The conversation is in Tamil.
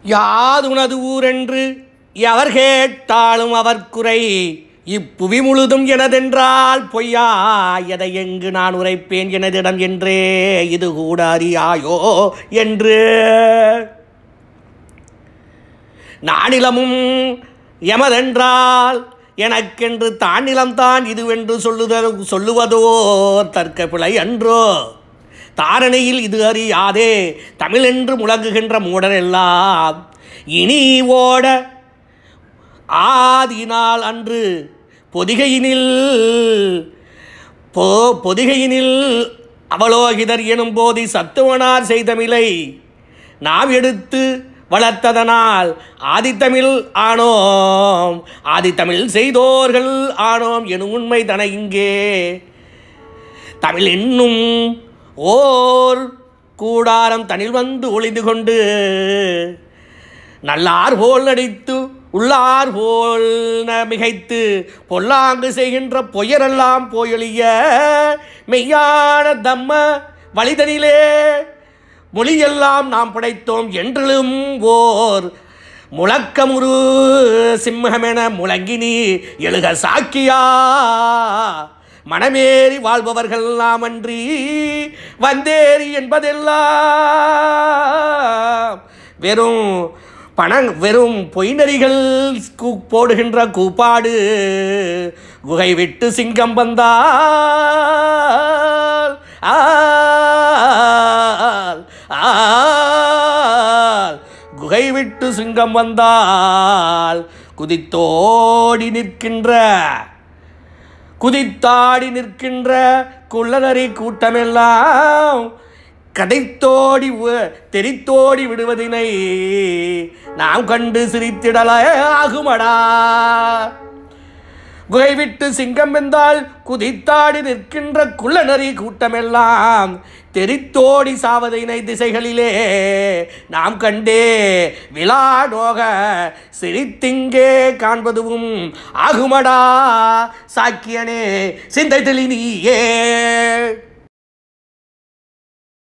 யாதுனது ஊரென்று எவர் கேட்டாலும் அவர் குறை இப்புவி முழுதும் எனதென்றால் பொய்யா எதை எங்கு நான் உரைப்பேன் எனதிடம் என்றே இது கூட அறியாயோ என்று நானிலமும் எமதென்றால் எனக்கென்று தானிலம்தான் இதுவென்று சொல்லுவதோ தர்க்க பிழை அன்றோ தாரணையில் இது அறியாதே தமிழென்று முழங்குகின்ற மூடரெல்லாம் இனி ஓட ஆதினால் அன்று பொதிகையினில் அவலோகிதர் எனும் போதி சத்துவனார் செய்தமிழை நாம் எடுத்து வளர்த்ததனால் ஆதித்தமிழ் ஆனோம் ஆதித்தமிழ் செய்தோர்கள் ஆனோம் எனும் உண்மை தன இங்கே தமிழ் என்னும் ஓர் கூடாரம் தனில் வந்து ஒளிந்து கொண்டு நல்லார் போல் நடித்து உள்ளார் போல் மிகைத்து பொல்லாங்கு செய்கின்ற பொய்யரெல்லாம் போயொழிய மெய்யான தம்ம வழிதனிலே மொழியெல்லாம் நாம் படைத்தோம் என்றிலும் ஓர் முழக்கமுறு சிம்மமென முழங்கினி எழுக சாக்கியா மனமேறி வாழ்பவர்கள் நாம் அன்றி வந்தேறி என்பதெல்லாம் வெறும் பொய்நரிகள் போடுகின்ற கூப்பாடு குகை விட்டு சிங்கம் வந்தால் குகை விட்டு சிங்கம் வந்தால் குதித்தாடி நிற்கின்ற குள்ளநரி கூட்டமெல்லாம் கதைத்தோடி தெரித்தோடி விடுவதினை நாம் கண்டு சிரித்திடல ஆகுமடா குகை விட்டு சிங்கம் வெந்தால் குதித்தாடி நிற்கின்ற குள்ளநரி கூட்டமெல்லாம் தெரித்தோடி சாவதினை திசைகளிலே நாம் கண்டே விழாடோக சிரித்திங்கே காண்பதுவும் ஆகுமடா சாக்கியனே சிந்தை தெளி நீயே.